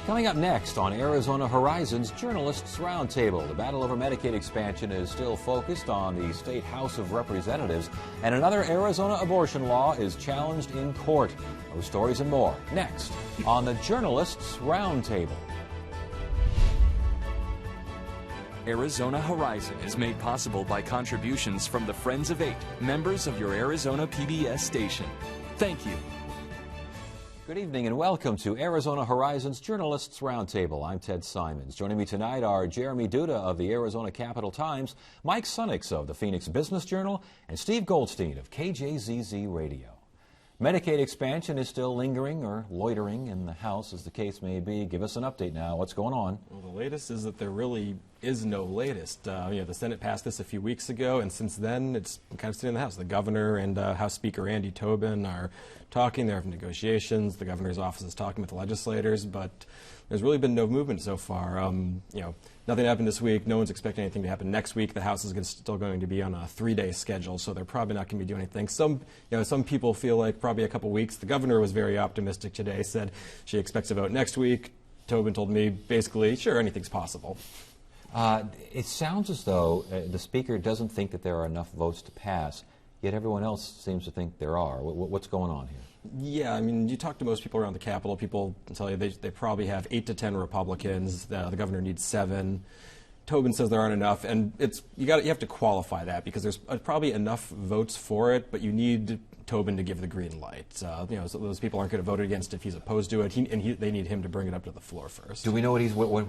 Coming up next on Arizona Horizon's Journalists Roundtable, the battle over Medicaid expansion is still focused on the state House of Representatives, and another Arizona abortion law is challenged in court. Those stories and more next on the Journalists Roundtable. Arizona Horizon is made possible by contributions from the Friends of Eight, members of your Arizona PBS station. Thank you. Good evening and welcome to Arizona Horizon's Journalists Roundtable. I'm Ted Simons. Joining me tonight are Jeremy Duda of the Arizona Capital-Times, Mike Sunnix of the Phoenix Business Journal, and Steve Goldstein of KJZZ Radio. Medicaid expansion is still lingering or loitering in the House, as the case may be. Give us an update now. What's going on? Well, the latest is that there really is no latest. The Senate passed this a few weeks ago, and since then it's kind of sitting in the House. The governor and House Speaker Andy Tobin are talking. They're having negotiations. The governor's office is talking with the legislators, but there's really been no movement so far. Nothing happened this week. No one's expecting anything to happen next week. The House is still going to be on a 3-day schedule, so they're probably not going to be doing anything. Some people feel like probably a couple weeks. The governor was very optimistic today, said she expects a vote next week. Tobin told me basically, sure, anything's possible. It sounds as though the Speaker doesn't think that there are enough votes to pass, yet everyone else seems to think there are. What's going on here? Yeah, I mean, you talk to most people around the Capitol, people tell you they probably have 8 to 10 Republicans. The governor needs 7. Tobin says there aren't enough, and you have to qualify that because there's probably enough votes for it, but you need Tobin to give the green light. So those people aren't going to vote against if he's opposed to it, they need him to bring it up to the floor first. Do we know what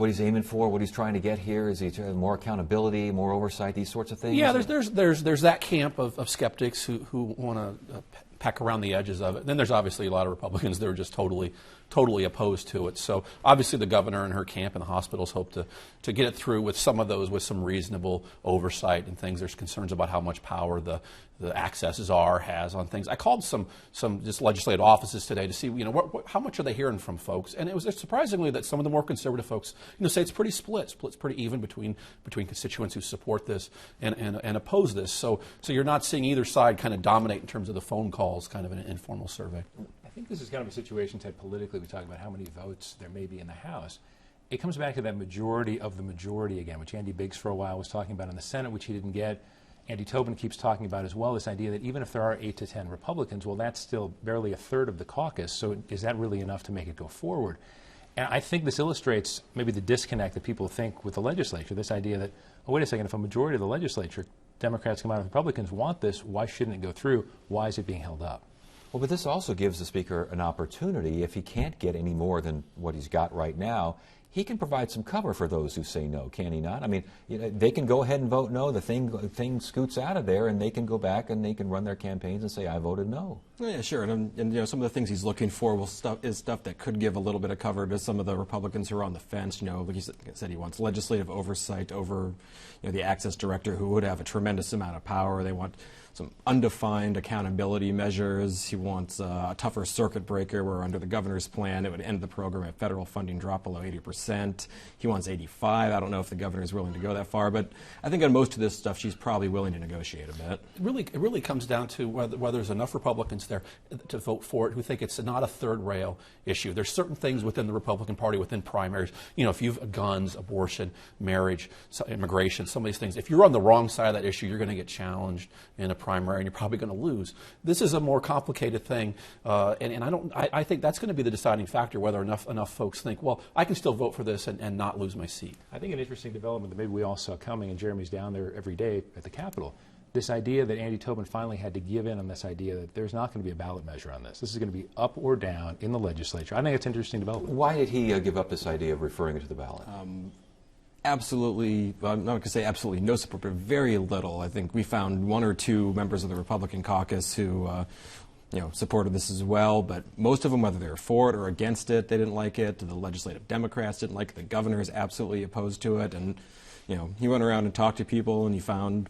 he's aiming for, what he's trying to get here? Is he more accountability, more oversight, these sorts of things? Yeah, there's that camp of skeptics who want to peck around the edges of it. Then there's obviously a lot of Republicans that are just totally opposed to it. So obviously the governor and her camp and the hospitals hope to get it through with some of those with some reasonable oversight and things. There's concerns about how much power the accesses has on things. I called some just legislative offices today to see how much are they hearing from folks, and it was surprisingly that some of the more conservative folks say it's pretty split's pretty even between constituents who support this and oppose this. So you're not seeing either side kind of dominate in terms of the phone calls, kind of an informal survey. I think this is kind of a situation, Ted, politically. We talk about how many votes there may be in the House. It comes back to that majority of the majority again, which Andy Biggs for a while was talking about in the Senate, which he didn't get. Andy Tobin keeps talking about as well, this idea that even if there are 8 to 10 Republicans, well, that's still barely a third of the caucus. So is that really enough to make it go forward? And I think this illustrates maybe the disconnect that people think with the legislature, this idea that, oh, wait a second, if a majority of the legislature, Democrats come out and Republicans want this, why shouldn't it go through? Why is it being held up? Well, but this also gives the Speaker an opportunity. If he can't get any more than what he's got right now, he can provide some cover for those who say no, can he not? I mean, they can go ahead and vote no. The thing scoots out of there, and they can go back and they can run their campaigns and say, I voted no. Yeah, sure. And some of the things he's looking for is stuff that could give a little bit of cover to some of the Republicans who are on the fence. Like he said, he wants legislative oversight over the access director, who would have a tremendous amount of power. They want some undefined accountability measures. He wants a tougher circuit breaker where under the governor's plan it would end the program if federal funding dropped below 80%. He wants 85. I don't know if the governor is willing to go that far, but I think on most of this stuff she's probably willing to negotiate a bit. It really comes down to whether there's enough Republicans there to vote for it who think it's not a third rail issue. There's certain things within the Republican Party, within primaries, if you've guns, abortion, marriage, immigration, some of these things, if you're on the wrong side of that issue, you're going to get challenged in a primary and you're probably going to lose. This is a more complicated thing, and I think that's going to be the deciding factor, whether enough folks think, well, I can still vote for this and not lose my seat. I think an interesting development that maybe we all saw coming, and Jeremy's down there every day at the Capitol, this idea that Andy Tobin finally had to give in on this idea that there's not going to be a ballot measure on this. This is going to be up or down in the legislature. I think it's an interesting development. Why did he give up this idea of referring it to the ballot? Absolutely, I'm not going to say absolutely no support, but very little. I think we found 1 or 2 members of the Republican caucus who supported this as well, but most of them, whether they were for it or against it, they didn't like it. The legislative Democrats didn't like it. The governor is absolutely opposed to it, and he went around and talked to people, and he found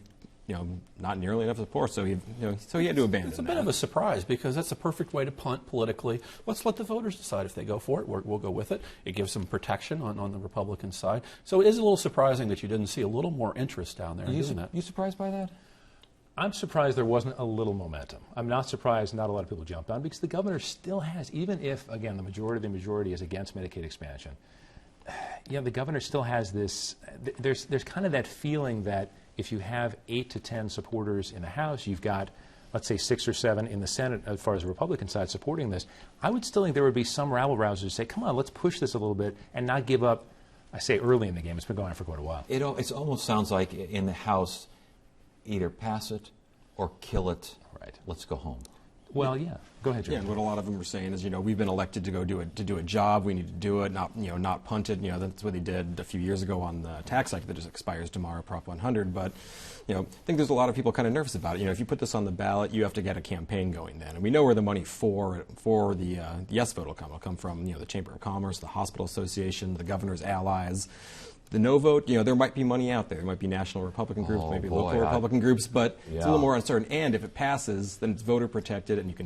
not nearly enough support, so he had to abandon it. It's a bit of a surprise because that's a perfect way to punt politically. Let's let the voters decide if they go for it. We'll go with it. It gives some protection on the Republican side. So it is a little surprising that you didn't see a little more interest down there in doing that. You surprised by that? I'm surprised there wasn't a little momentum. I'm not surprised not a lot of people jumped on, because the governor still has, even if, again, the majority is against Medicaid expansion, the governor still has this, there's kind of that feeling that if you have 8 to 10 supporters in the House, you've got, let's say, 6 or 7 in the Senate as far as the Republican side supporting this. I would still think there would be some rabble-rousers who say, come on, let's push this a little bit and not give up. I say early in the game. It's been going on for quite a while. It almost sounds like in the House, either pass it or kill it. Right. Let's go home. Well, yeah. Go ahead, Jerry. Yeah, and what a lot of them were saying is, we've been elected to go do a job. We need to do it, not punt it. That's what they did a few years ago on the tax act that just expires tomorrow, Prop 100. But, I think there's a lot of people kind of nervous about it. If you put this on the ballot, you have to get a campaign going then. And we know where the money for the yes vote will come. It'll come from, the Chamber of Commerce, the Hospital Association, the governor's allies. The no vote, there might be money out there. There might be national Republican groups, maybe local Republican groups, but it's a little more uncertain. And if it passes, then it's voter protected, and you can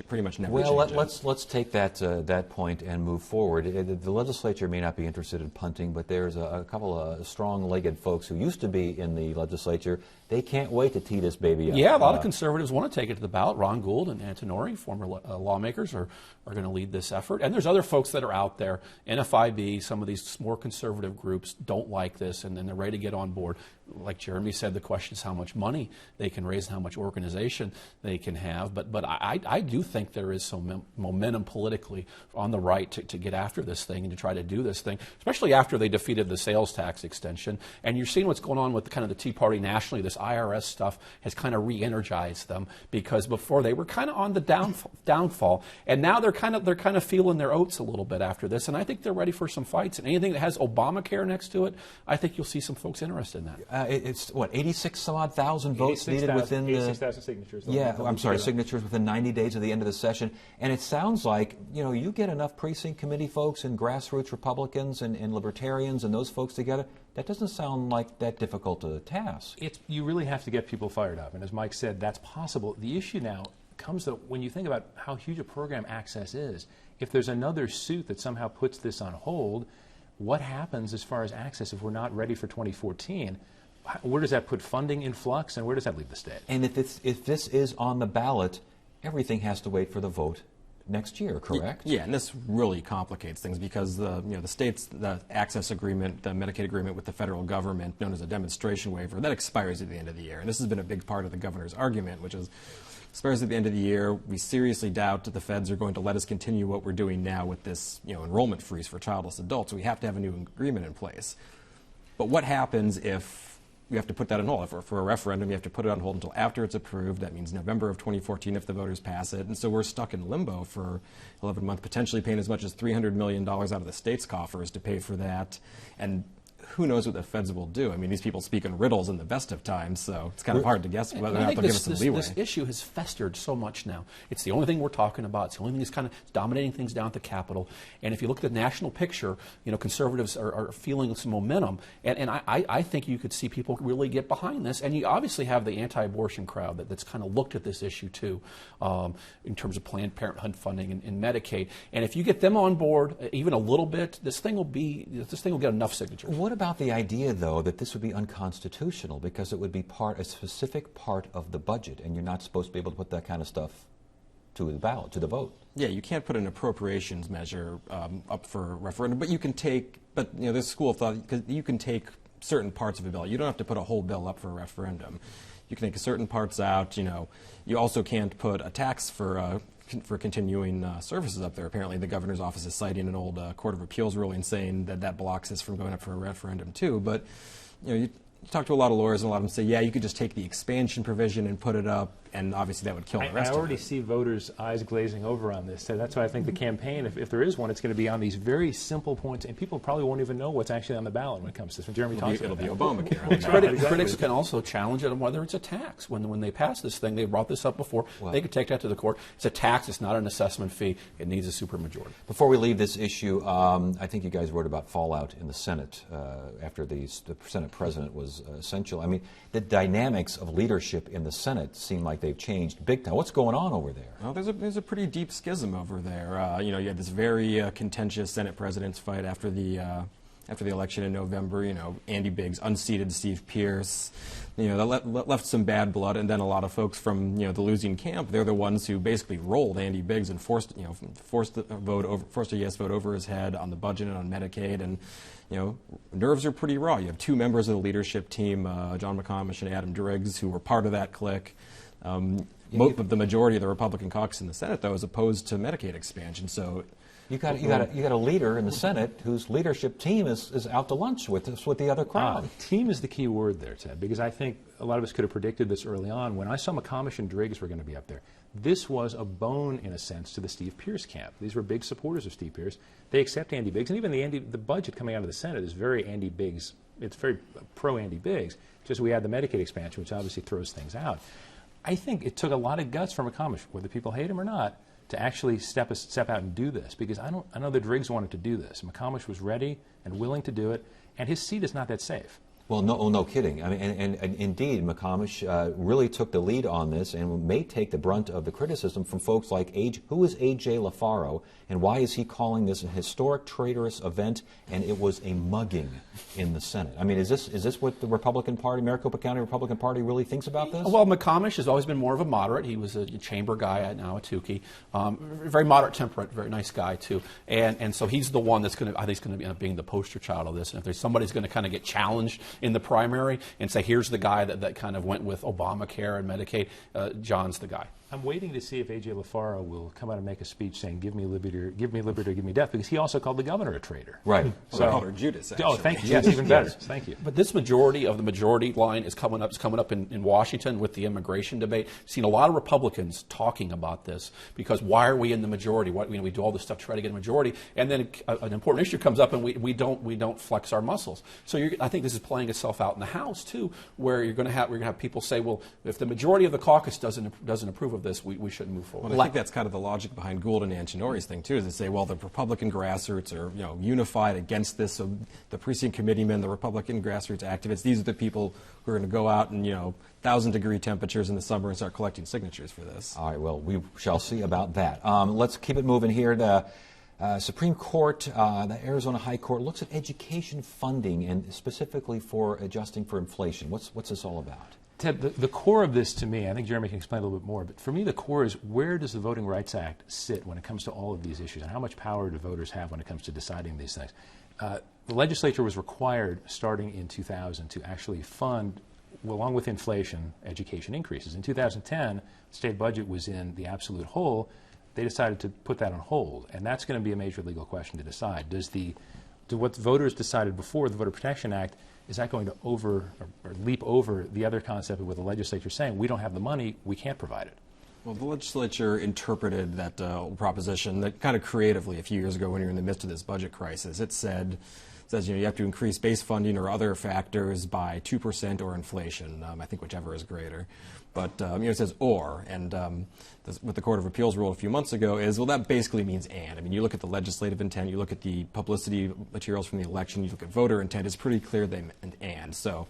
pretty much never change it. Let's take that point and move forward. The legislature may not be interested in punting, but there's a couple of strong-legged folks who used to be in the legislature. They can't wait to tee this baby up. Yeah, a lot of conservatives want to take it to the ballot. Ron Gould and Antonori, former lawmakers, are going to lead this effort. And there's other folks that are out there. NFIB, some of these more conservative groups don't like this, and they're ready to get on board. Like Jeremy said, the question is how much money they can raise and how much organization they can have. But I do think there is some momentum politically on the right to get after this thing and to try to do this thing, especially after they defeated the sales tax extension. And you're seeing what's going on with kind of the Tea Party nationally. This IRS stuff has kind of re-energized them, because before they were kind of on the downfall, and now they're kind of feeling their oats a little bit after this. And I think they're ready for some fights. And anything that has Obamacare next to it, I think you'll see some folks interested in that. It's what, 86,000 votes needed within the 86,000 signatures. signatures within 90 days of the end of the session. And it sounds like you get enough precinct committee folks and grassroots Republicans and libertarians and those folks together. That doesn't sound like that difficult a task. You really have to get people fired up, and as Mike said, that's possible. The issue now comes that when you think about how huge a program Access is, if there's another suit that somehow puts this on hold, what happens as far as Access if we're not ready for 2014? Where does that put funding in flux, and where does that leave the state? And if this is on the ballot, everything has to wait for the vote next year, correct? Yeah, and this really complicates things, because the state's the access agreement, the Medicaid agreement with the federal government, known as a demonstration waiver, that expires at the end of the year. And this has been a big part of the governor's argument, which is expires at the end of the year. We seriously doubt that the feds are going to let us continue what we're doing now with this enrollment freeze for childless adults. We have to have a new agreement in place. But what happens if we have to put that on hold? For a referendum, you have to put it on hold until after it's approved. That means November of 2014 if the voters pass it. And so we're stuck in limbo for 11 months, potentially paying as much as $300 million out of the state's coffers to pay for that. And who knows what the feds will do? I mean, these people speak in riddles in the best of times, so it's kind of hard to guess whether or not they'll give us some leeway. This issue has festered so much now. It's the only thing we're talking about. It's the only thing that's kind of dominating things down at the Capitol. And if you look at the national picture, conservatives are feeling some momentum. And I think you could see people really get behind this. And you obviously have the anti-abortion crowd that's kind of looked at this issue too, in terms of Planned Parenthood funding and Medicaid. And if you get them on board, even a little bit, this thing will get enough signatures. What about the idea, though, that this would be unconstitutional because it would be a specific part of the budget, and you're not supposed to be able to put that kind of stuff to the ballot, to the vote? Yeah, you can't put an appropriations measure up for referendum, but you can take. But there's a school of thought because you can take certain parts of a bill. You don't have to put a whole bill up for a referendum. You can take certain parts out. You also can't put a tax for continuing services up there. Apparently the governor's office is citing an old Court of Appeals ruling saying that blocks this from going up for a referendum too. But you talk to a lot of lawyers, and a lot of them say, yeah, you could just take the expansion provision and put it up, and obviously that would kill the rest of it. I already see voters' eyes glazing over on this. So that's why I think the campaign, if there is one, it's going to be on these very simple points, and people probably won't even know what's actually on the ballot when it comes to this. When Jeremy talks about it'll be Obamacare. Critics can also challenge it on whether it's a tax. When they pass this thing, they brought this up before, they could take that to the court. It's a tax. It's not an assessment fee. It needs a supermajority. Before we leave this issue, I think you guys wrote about fallout in the Senate after the Senate president was essential. I mean, the dynamics of leadership in the Senate seem like they've changed big time. What's going on over there? Well, there's a pretty deep schism over there. You had this very contentious Senate president's fight after after the election in November, Andy Biggs unseated Steve Pearce. That left some bad blood, and then a lot of folks from the losing camp, they're the ones who basically rolled Andy Biggs and forced a yes vote over his head on the budget and on Medicaid, and nerves are pretty raw. You have two members of the leadership team, John McComish and Adam Driggs, who were part of that clique. The majority of the Republican caucus in the Senate, though, is opposed to Medicaid expansion. So you got a leader in the Senate whose leadership team is out to lunch with the other crowd. Team is the key word there, Ted, because I think a lot of us could have predicted this early on. When I saw McComish and Driggs were going to be up there, this was a bone, in a sense, to the Steve Pearce camp. These were big supporters of Steve Pearce. They accept Andy Biggs, and even the budget coming out of the Senate is very Andy Biggs. It's very pro-Andy Biggs. Just we had the Medicaid expansion, which obviously throws things out. I think it took a lot of guts from McComish, whether people hate him or not, to actually step out and do this, because I know that Driggs wanted to do this. McComish was ready and willing to do it, and his seat is not that safe. Well, no kidding. I mean, and indeed, McComish really took the lead on this and may take the brunt of the criticism from folks like who is A.J. LaFaro, and why is he calling this a historic traitorous event? And it was a mugging in the Senate. I mean, is this what the Republican Party, Maricopa County Republican Party, really thinks about this? Well, McComish has always been more of a moderate. He was a chamber guy at Ahwatukee, very moderate temperate, very nice guy too, and so he's the one that's going to, I think, is going to end up being the poster child of this. And if there's somebody's going to kind of get challenged in the primary and say, here's the guy that kind of went with Obamacare and Medicaid, John's the guy. I'm waiting to see if A.J. LaFaro will come out and make a speech saying, give me liberty or give me death, because he also called the governor a traitor. Right. So, well, called her Judas, actually. Oh, thank you. Yes, even better. Thank you. But this majority of the majority line is coming up in Washington with the immigration debate. I've seen a lot of Republicans talking about this, because why are we in the majority? We do all this stuff to try to get a majority, and then an important issue comes up, and we don't flex our muscles. So I think this is playing itself out in the House too, where we're going to have people say, well, if the majority of the caucus doesn't approve of this, we shouldn't move forward. Well, I think that's kind of the logic behind Gould and Ancinori's thing too, is they say, well, the Republican grassroots are unified against this. So the precinct committeemen, the Republican grassroots activists, these are the people who are going to go out and 1,000-degree temperatures in the summer and start collecting signatures for this. All right. Well, we shall see about that. Let's keep it moving here. The Supreme Court, the Arizona High Court, looks at education funding and specifically for adjusting for inflation. What's this all about? Ted, the core of this to me, I think Jeremy can explain a little bit more, but for me the core is, where does the Voting Rights Act sit when it comes to all of these issues, and how much power do voters have when it comes to deciding these things? The legislature was required, starting in 2000, to actually fund, along with inflation, education increases. In 2010, the state budget was in the absolute hole. They decided to put that on hold, and that's going to be a major legal question to decide. Do what voters decided before the Voter Protection Act, is that going to or leap over the other concept of what the legislature is saying, we don't have the money, we can't provide it? Well, the legislature interpreted that proposition that kind of creatively a few years ago when you were in the midst of this budget crisis. It says you have to increase base funding or other factors by 2% or inflation, I think whichever is greater. But it says or, and what the Court of Appeals ruled a few months ago is, well, that basically means and. I mean, you look at the legislative intent, you look at the publicity materials from the election, you look at voter intent, it's pretty clear they meant and. So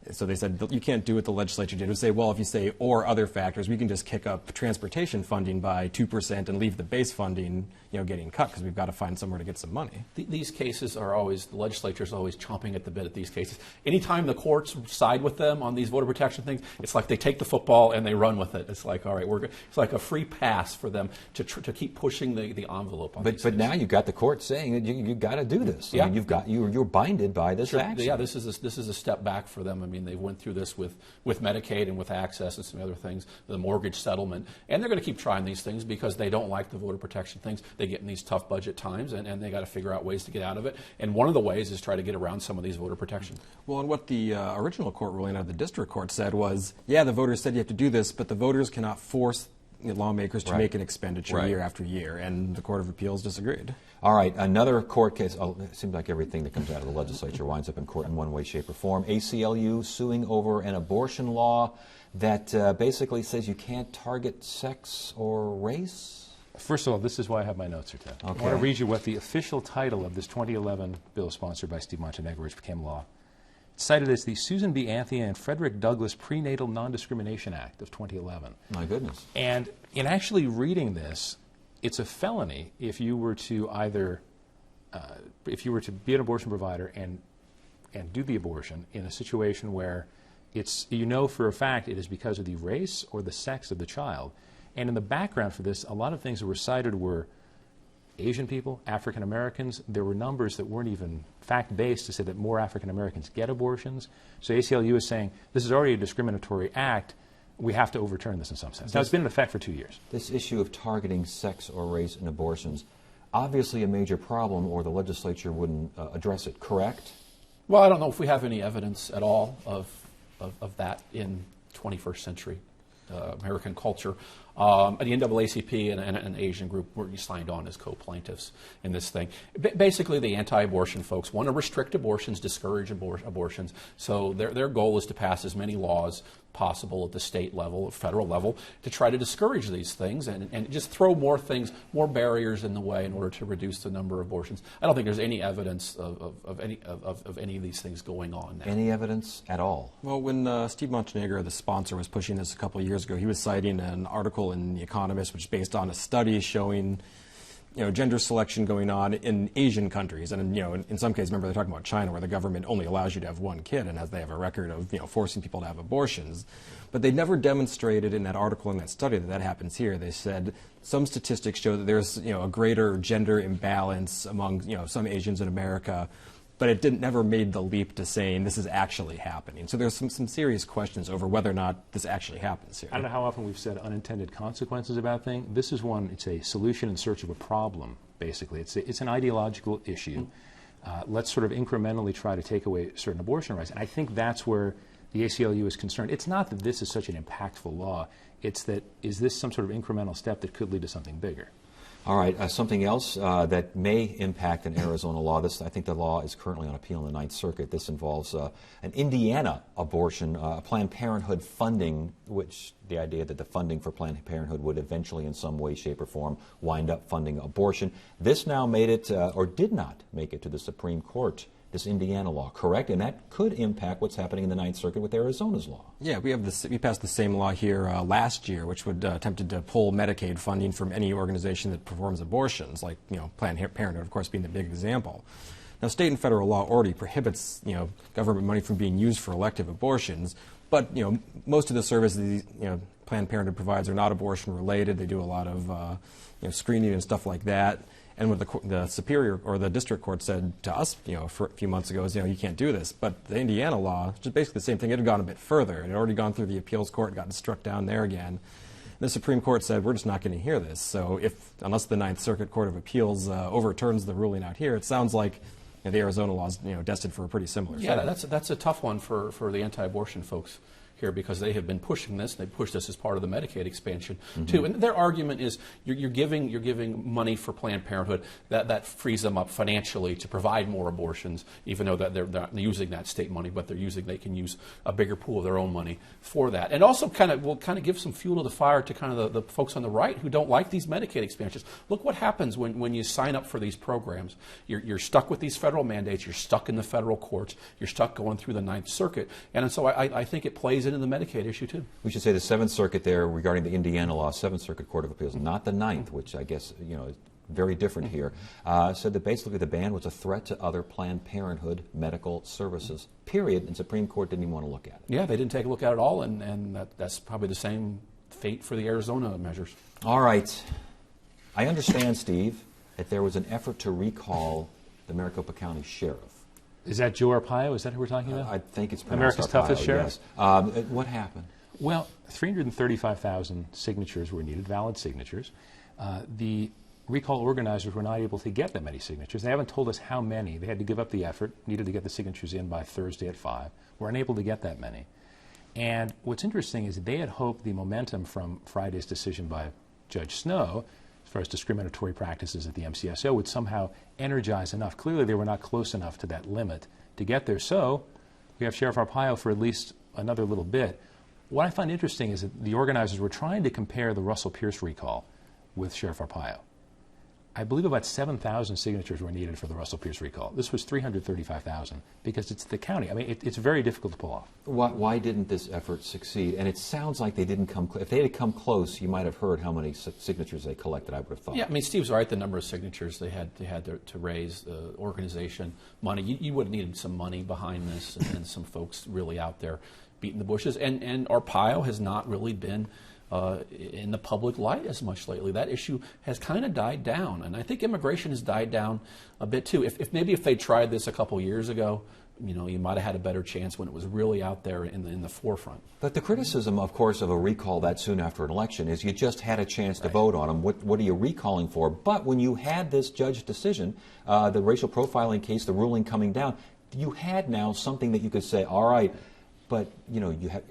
they said you can't do what the legislature did. It would say, well, if you say or other factors, we can just kick up transportation funding by 2% and leave the base funding, getting cut, because we've got to find somewhere to get some money. These cases are always, the legislature is always chomping at the bit at these cases. Anytime the courts side with them on these voter protection things, it's like they take the football and they run with it. It's like, all right, it's like a free pass for them to keep pushing the envelope on these But things. now you've got the court saying that you got to do this. Yeah. I mean, you're binded by this action. Yeah, this is a step back for them. I mean, they went through this with Medicaid and with Access and some other things, the mortgage settlement, and they're going to keep trying these things because they don't like the voter protection things. They get in these tough budget times, and they got to figure out ways to get out of it. And one of the ways is try to get around some of these voter protection. Well, and what the original court ruling out of the district court said was, yeah, the voters said you have to do this, but the voters cannot force lawmakers to make an expenditure year after year, and the Court of Appeals disagreed. All right, another court case. It seems like everything that comes out of the legislature winds up in court in one way, shape, or form. ACLU suing over an abortion law that basically says you can't target sex or race. First of all, this is why I have my notes here, Ted. Okay. I want to read you what the official title of this 2011 bill sponsored by Steve Montenegro, which became law. It's cited as the Susan B. Anthony and Frederick Douglass Prenatal Non-Discrimination Act of 2011. My goodness. And in actually reading this, it's a felony if you were to either if you were to be an abortion provider and do the abortion in a situation where it's, you know for a fact it is because of the race or the sex of the child. And in the background for this, a lot of things that were cited were Asian people, African Americans. There were numbers that weren't even fact-based to say that more African Americans get abortions. So ACLU is saying this is already a discriminatory act. We have to overturn this in some sense. Now, it's been in effect for 2 years. This issue of targeting sex or race in abortions, obviously a major problem, or the legislature wouldn't address it, correct? Well, I don't know if we have any evidence at all of that in 21st century American culture. The NAACP and an Asian group were signed on as co-plaintiffs in this thing. Basically, the anti-abortion folks want to restrict abortions, discourage abortions. So their goal is to pass as many laws possible at the state level, federal level, to try to discourage these things and just throw more things, more barriers in the way in order to reduce the number of abortions. I don't think there's any evidence of any of these things going on now. Any evidence at all? Well, when Steve Montenegro, the sponsor, was pushing this a couple of years ago, he was citing an article in The Economist, which is based on a study showing gender selection going on in Asian countries. And, in some cases, remember, they're talking about China, where the government only allows you to have one kid, and as they have a record of, forcing people to have abortions. But they never demonstrated in that article, in that study, that happens here. They said some statistics show that there's, a greater gender imbalance among, some Asians in America, but it never made the leap to saying this is actually happening. So there's some serious questions over whether or not this actually happens here. I don't know how often we've said unintended consequences about things. This is one, it's a solution in search of a problem, basically. It's an ideological issue. Let's sort of incrementally try to take away certain abortion rights. And I think that's where the ACLU is concerned. It's not that this is such an impactful law. It's that, is this some sort of incremental step that could lead to something bigger? All right, something else that may impact an Arizona law. I think the law is currently on appeal in the Ninth Circuit. This involves an Indiana abortion, Planned Parenthood funding, which the idea that the funding for Planned Parenthood would eventually in some way, shape, or form wind up funding abortion. This now made it, or did not make it to the Supreme Court, this Indiana law, correct? And that could impact what's happening in the Ninth Circuit with Arizona's law. Yeah, we passed the same law here last year, which would attempted to pull Medicaid funding from any organization that performs abortions, like Planned Parenthood, of course, being the big example. Now, state and federal law already prohibits government money from being used for elective abortions, but most of the services Planned Parenthood provides are not abortion related. They do a lot of screening and stuff like that. And what the superior or the district court said to us, for a few months ago is, you can't do this. But the Indiana law, which is basically the same thing, it had gone a bit further. It had already gone through the appeals court, gotten struck down there again. The Supreme Court said, we're just not going to hear this. So unless the Ninth Circuit Court of Appeals overturns the ruling out here, it sounds like the Arizona law is destined for a pretty similar fate. Yeah, that's a tough one for the anti-abortion folks here, because they have been pushing this. They pushed this as part of the Medicaid expansion too. And their argument is you're giving money for Planned Parenthood that frees them up financially to provide more abortions, even though that they're not using that state money, but they can use a bigger pool of their own money for that. And also will give some fuel to the fire to kind of the folks on the right who don't like these Medicaid expansions. Look what happens when you sign up for these programs. You're stuck with these federal mandates. You're stuck in the federal courts. You're stuck going through the Ninth Circuit. And so I think it plays into the Medicaid issue too. We should say the Seventh Circuit there regarding the Indiana law, Seventh Circuit Court of Appeals, not the Ninth, which I guess is very different here, said that basically the ban was a threat to other Planned Parenthood medical services. Period. And Supreme Court didn't even want to look at it. Yeah, they didn't take a look at it all, and that's probably the same fate for the Arizona measures. All right. I understand, Steve, that there was an effort to recall the Maricopa County Sheriff. Is that Joe Arpaio? Is that who we're talking about? I think it's pronounced America's Arpaio, toughest sheriff? Yes. What happened? Well, 335,000 signatures were needed, valid signatures. The recall organizers were not able to get that many signatures. They haven't told us how many. They had to give up the effort, needed to get the signatures in by Thursday at 5. Were unable to get that many. And what's interesting is they had hoped the momentum from Friday's decision by Judge Snow, as far as discriminatory practices at the MCSO, would somehow energize enough. Clearly, they were not close enough to that limit to get there. So we have Sheriff Arpaio for at least another little bit. What I find interesting is that the organizers were trying to compare the Russell Pierce recall with Sheriff Arpaio. I believe about 7,000 signatures were needed for the Russell Pierce recall. This was 335,000 because it's the county. I mean, it's very difficult to pull off. Why didn't this effort succeed? And it sounds like they didn't come. If they had come close, you might have heard how many signatures they collected. I would have thought. Yeah, I mean, Steve's right. The number of signatures they had to raise organization money. You would have needed some money behind this, and some folks really out there beating the bushes. And Arpaio has not really been in the public light as much lately. That issue has kind of died down, and I think immigration has died down a bit too. Maybe if they tried this a couple years ago, you might have had a better chance when it was really out there in the forefront. But the criticism, of course, of a recall that soon after an election is you just had a chance to vote on them. What are you recalling for? But when you had this judge decision, the racial profiling case, the ruling coming down, you had now something that you could say, all right, but you have.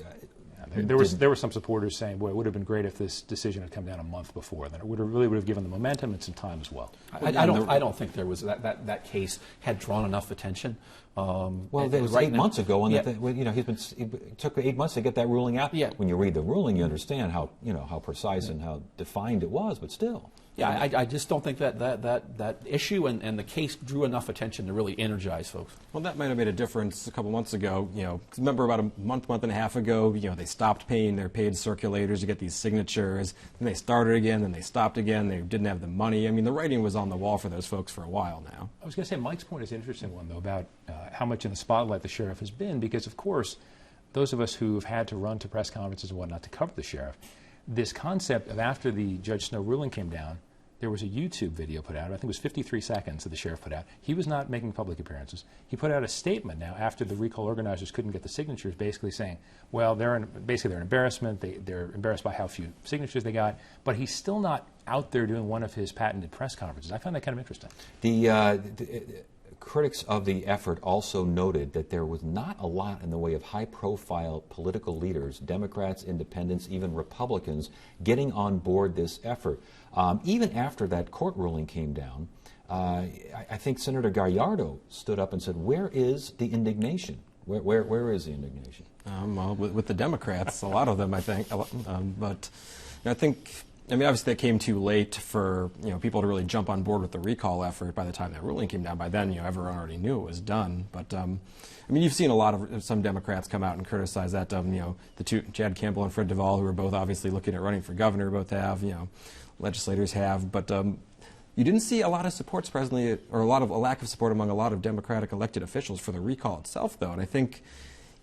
There were some supporters saying, boy, it would have been great if this decision had come down a month before. Then it would have given the momentum and some time as well. I don't think there was that case had drawn enough attention. Well, that was 8 months ago, and it took 8 months to get that ruling out. Yeah. When you read the ruling, you understand how precise and how defined it was, but still. Yeah, I just don't think that issue and the case drew enough attention to really energize folks. Well, that might have made a difference a couple months ago. 'Cause remember about a month and a half ago, they stopped paying their paid circulators to get these signatures. Then they started again, then they stopped again. They didn't have the money. I mean, the writing was on the wall for those folks for a while now. I was going to say, Mike's point is an interesting one, though, about how much in the spotlight the sheriff has been, because, of course, those of us who have had to run to press conferences and whatnot to cover the sheriff, this concept of after the Judge Snow ruling came down, there was a YouTube video put out, I think it was 53 seconds that the sheriff put out. He was not making public appearances. He put out a statement now after the recall organizers couldn't get the signatures, basically saying, well, they're an embarrassment. They're embarrassed by how few signatures they got. But he's still not out there doing one of his patented press conferences. I find that kind of interesting. The critics of the effort also noted that there was not a lot in the way of high-profile political leaders, Democrats, independents, even Republicans, getting on board this effort. Even after that court ruling came down, I think Senator Gallardo stood up and said, where is the indignation? Where is the indignation? Well, with the Democrats, a lot of them, I think. But I think... obviously, that came too late for people to really jump on board with the recall effort. By the time that ruling came down, by then everyone already knew it was done. But you've seen a lot of some Democrats come out and criticize that. The two, Chad Campbell and Fred Duvall, who are both obviously looking at running for governor, both have. Legislators have. But you didn't see a lot of support, surprisingly, or a lack of support among a lot of Democratic elected officials for the recall itself, though. And I think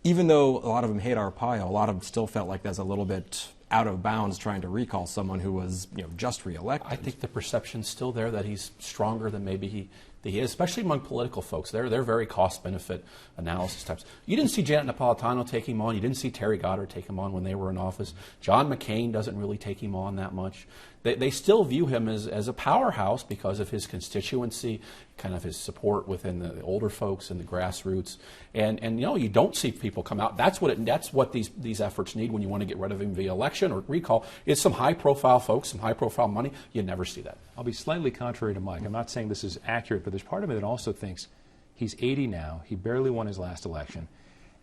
even though a lot of them hate Arpaio, a lot of them still felt like that's a little bit out of bounds trying to recall someone who was just reelected. I think the perception's still there that he's stronger than maybe he is, especially among political folks. They're very cost-benefit analysis types. You didn't see Janet Napolitano take him on. You didn't see Terry Goddard take him on when they were in office. John McCain doesn't really take him on that much. They still view him as a powerhouse because of his constituency, kind of his support within the older folks and the grassroots. And you don't see people come out. That's what these efforts need when you want to get rid of him via election or recall. It's some high-profile folks, some high-profile money. You never see that. I'll be slightly contrary to Mike. I'm not saying this is accurate, but there's part of me that also thinks he's 80 now. He barely won his last election.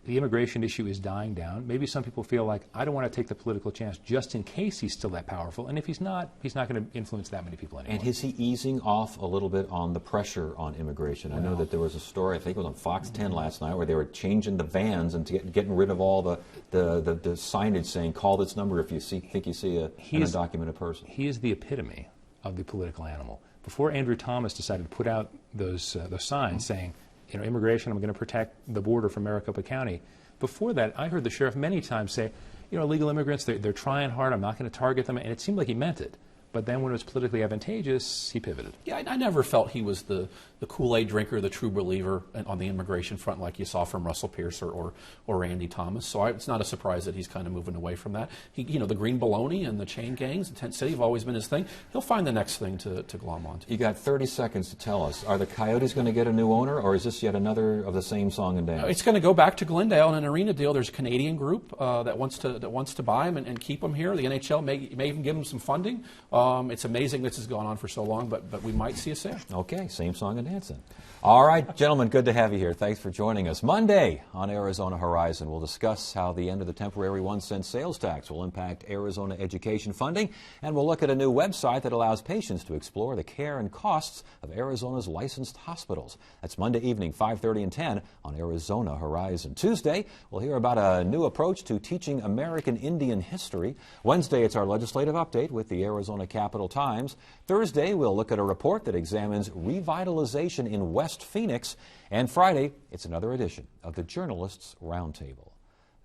The immigration issue is dying down. Maybe some people feel like, I don't want to take the political chance just in case he's still that powerful. And if he's not going to influence that many people anymore. And is he easing off a little bit on the pressure on immigration? I know that there was a story, I think it was on Fox 10 last night, where they were changing the vans and getting rid of all the signage saying, call this number if you think you see an undocumented person. He is the epitome of the political animal. Before Andrew Thomas decided to put out those signs saying, immigration, I'm going to protect the border from Maricopa County. Before that, I heard the sheriff many times say, illegal immigrants, they're trying hard, I'm not going to target them, and it seemed like he meant it. But then when it was politically advantageous, he pivoted. Yeah, I never felt he was the Kool-Aid drinker, the true believer on the immigration front like you saw from Russell Pierce or Randy Thomas. So it's not a surprise that he's kind of moving away from that. The green bologna and the chain gangs in Tent City have always been his thing. He'll find the next thing to glom onto. You got 30 seconds to tell us. Are the Coyotes going to get a new owner, or is this yet another of the same song and dance? It's going to go back to Glendale in an arena deal. There's a Canadian group that wants to buy him and keep him here. The NHL may even give him some funding. It's amazing this has gone on for so long, but we might see a sale. Okay, same song and dancing. All right, gentlemen, good to have you here. Thanks for joining us. Monday on Arizona Horizon, we'll discuss how the end of the temporary 1-cent sales tax will impact Arizona education funding, and we'll look at a new website that allows patients to explore the care and costs of Arizona's licensed hospitals. That's Monday evening, 5:30 and 10 on Arizona Horizon. Tuesday, we'll hear about a new approach to teaching American Indian history. Wednesday, it's our legislative update with the Arizona Capitol Times. Thursday, we'll look at a report that examines revitalization in West Phoenix. And Friday, it's another edition of the Journalists Roundtable.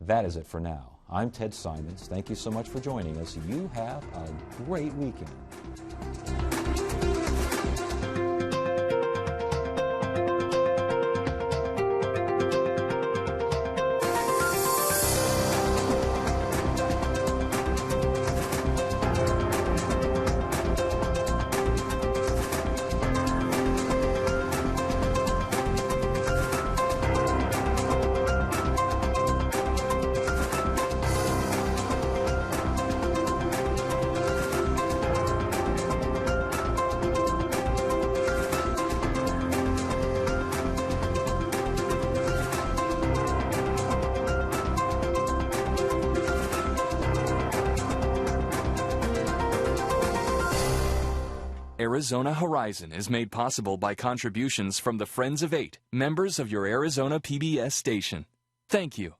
That is it for now. I'm Ted Simons. Thank you so much for joining us. You have a great weekend. Arizona Horizon is made possible by contributions from the Friends of 8, members of your Arizona PBS station. Thank you.